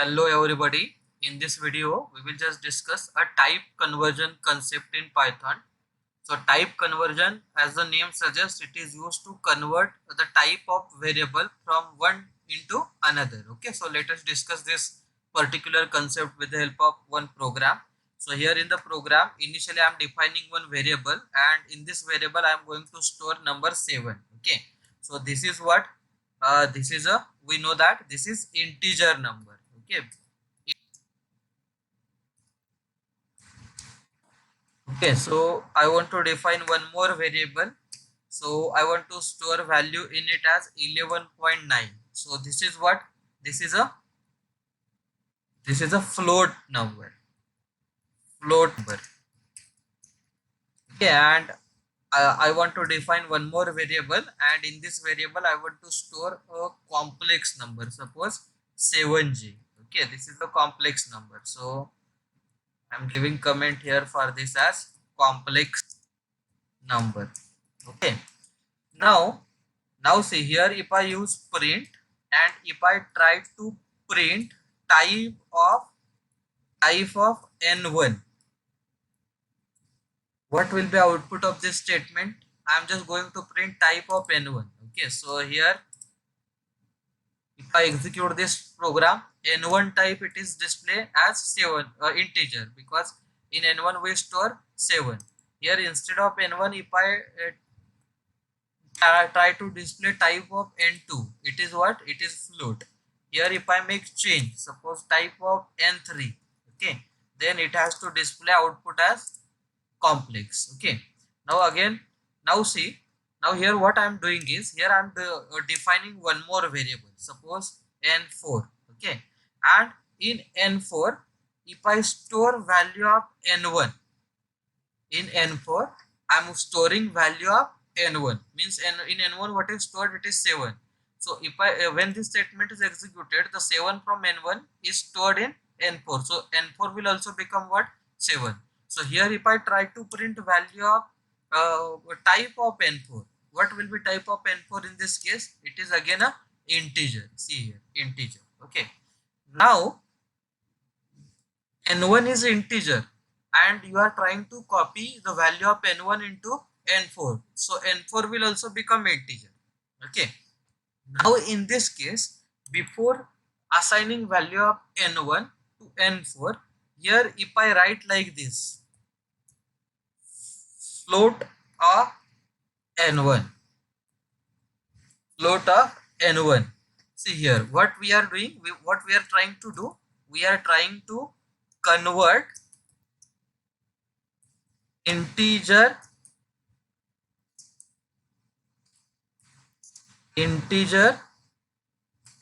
Hello everybody. In this video, we will just discuss a type conversion concept in Python. So type conversion, as the name suggests, it is used to convert the type of variable from one into another. Okay, so let us discuss this particular concept with the help of one program. So here in the program, initially I am defining one variable, and in this variable I am going to store number 7. Okay, so this is what this is a, we know that this is integer number. Okay. Okay, so I want to define one more variable. So I want to store value in it as 11.9. So this is what, this is a, this is a float number. Float number. Okay, and I want to define one more variable, and in this variable I want to store a complex number. Suppose 7g. Okay, this is a complex number. So I'm giving comment here for this as complex number. Okay. Now see here, if I use print and if I try to print type of n1, what will be output of this statement? I am just going to print type of n1. Okay, so here if I execute this program, n1 type, it is display as 7 integer, because in n1 we store 7. Here instead of n1, if I try to display type of n2, it is what, it is float. Here if I make change, suppose type of n3, okay, then it has to display output as complex. Okay, now again, now see, now here what I am doing is, here I am defining one more variable, suppose n4. Okay, and in n4, if I store value of n1, in n4 I am storing value of n1, means in n1 what is stored, it is 7. So if I when this statement is executed, the 7 from n1 is stored in n4, so n4 will also become what, 7. So here if I try to print value of type of n4, what will be type of n4 in this case? It is again a integer. See here, integer. Okay, now n1 is integer and you are trying to copy the value of n1 into n4, so n4 will also become integer. Okay, now in this case, before assigning value of n1 to n4, here if I write like this, float of n1, float of n1, see here what we are doing, what we are trying to do, we are trying to convert integer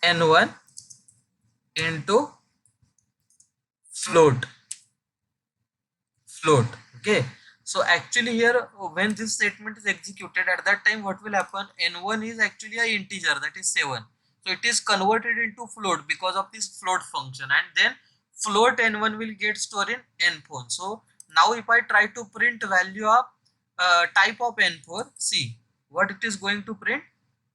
n1 into float. Okay, so actually here when this statement is executed, at that time what will happen, n1 is actually a integer, that is 7, so it is converted into float because of this float function, and then float n1 will get stored in n4. So now if I try to print value of type of n4, see what it is going to print,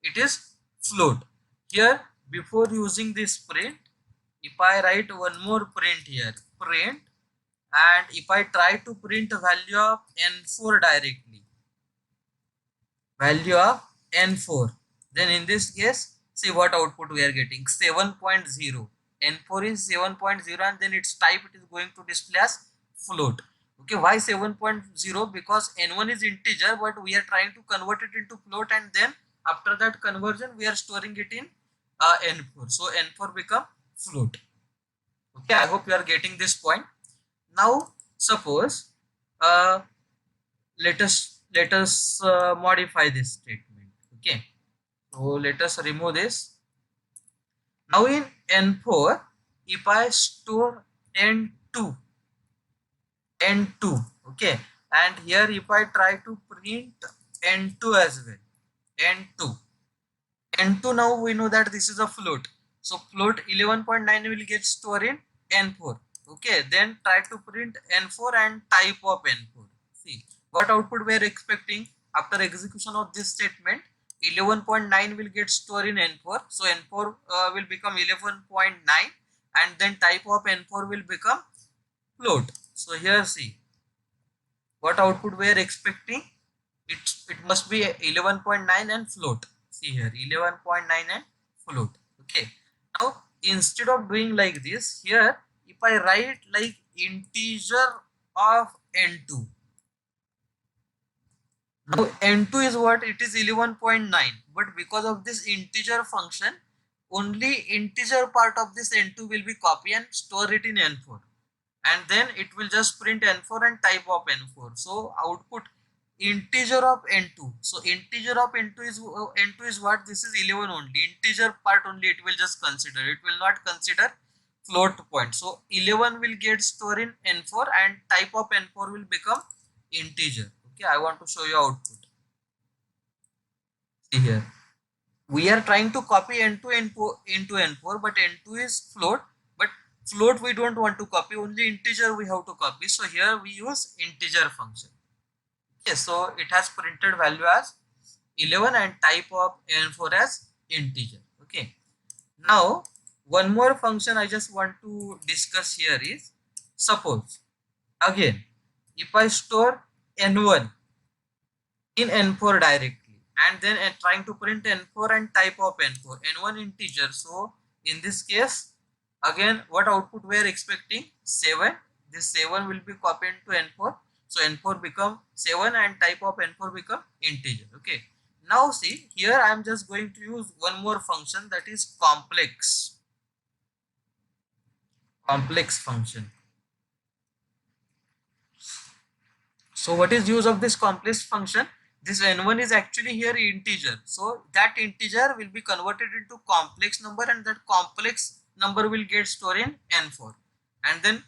it is float. Here before using this print, if I write one more print here, print, and if I try to print value of n4 directly, value of n4, then in this case, see what output we are getting, 7.0. n4 is 7.0 and then its type, it is going to display as float. Okay, why 7.0? Because n1 is integer, but we are trying to convert it into float, and then after that conversion we are storing it in n4, so n4 become float. Okay, I hope you are getting this point. Now suppose uh, let us modify this statement. Okay, so let us remove this. Now in n4, if I store n2, okay, and here if I try to print n2 as well, n2, now we know that this is a float, so float 11.9 will get stored in n4. Okay, then try to print n4 and type of n4. See what output we are expecting after execution of this statement. 11.9 will get stored in n4, so n4 will become 11.9, and then type of n4 will become float. So here see what output we are expecting. It must be 11.9 and float. See here 11.9 and float. Okay, now instead of doing like this, here if I write like integer of n2, now n2 is what? It is 11.9, but because of this integer function, only integer part of this n2 will be copy and store it in n4, and then it will just print n4 and type of n4. So output integer of n2. So integer of n2 is what? This is 11 only. Integer part only it will just consider. It will not consider float point. So 11 will get stored in n4 and type of n4 will become integer. Okay, I want to show you output. See here, we are trying to copy n2 into n4, but n2 is float, but float we don't want to copy, only integer we have to copy. So here we use integer function. Okay, so it has printed value as 11 and type of n4 as integer. Okay, now one more function I just want to discuss here is, suppose again if I store n1 in n4 directly, and then trying to print n4 and type of n4, n1 integer. So in this case again what output we are expecting? 7. This 7 will be copied to n4, so n4 become 7 and type of n4 become integer. Okay, now see here I am just going to use one more function, that is complex function. So what is use of this complex function? This n1 is actually here integer, so that integer will be converted into complex number, and that complex number will get stored in n4, and then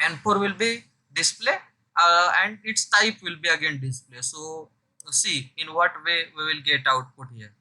n4 will be display, and its type will be again display. So see in what way we will get output here.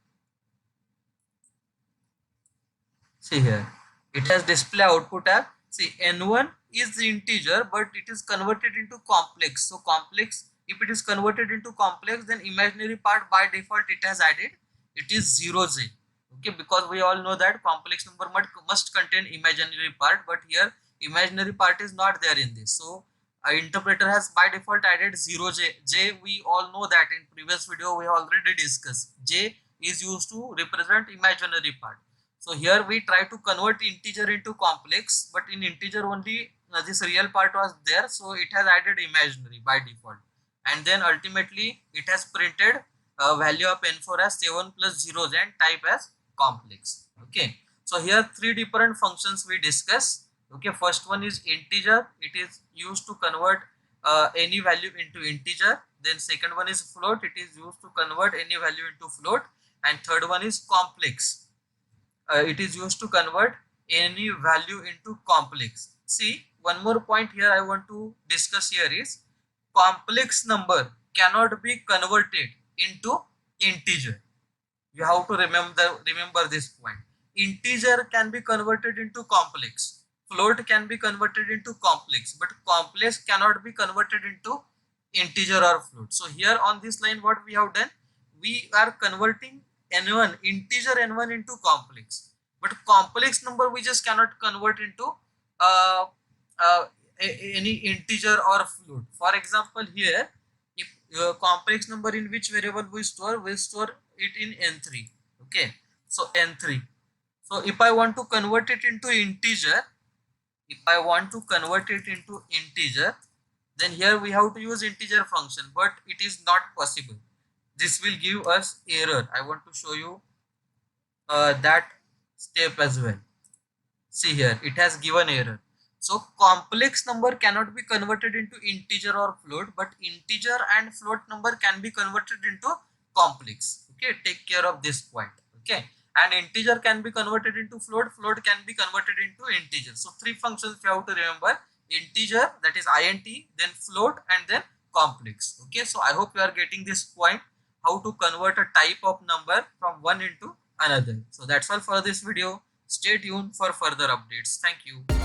See here, it has display output as, see n1 is the integer, but it is converted into complex. So complex, if it is converted into complex, then imaginary part by default it has added, it is 0j. Okay, because we all know that complex number must contain imaginary part, but here imaginary part is not there in this. So interpreter has by default added 0j. J we all know that in previous video we already discussed. J is used to represent imaginary part. So here we try to convert integer into complex, but in integer only this real part was there, so it has added imaginary by default, and then ultimately it has printed value of n4 as 7 plus 0 and type as complex. Okay, so here three different functions we discuss. Okay, first one is integer, it is used to convert any value into integer. Then second one is float, it is used to convert any value into float, and third one is complex. It is used to convert any value into complex. See, one more point here I want to discuss here is, complex number cannot be converted into integer. You have to remember this point. Integer can be converted into complex, float can be converted into complex, but complex cannot be converted into integer or float. So here on this line what we have done, we are converting n1 integer n1 into complex, but complex number we just cannot convert into uh, uh, any integer or float. For example, here if complex number in which variable we store it in n3. Okay, so n3. So if I want to convert it into integer, then here we have to use integer function, but it is not possible. This will give us error. I want to show you that step as well. See here, it has given error. So complex number cannot be converted into integer or float, but integer and float number can be converted into complex. Okay, take care of this point. Okay, and integer can be converted into float, float can be converted into integer. So three functions you have to remember: integer, that is int, then float, and then complex. Okay, so I hope you are getting this point, how to convert a type of number from one into another. So that's all for this video. Stay tuned for further updates. Thank you.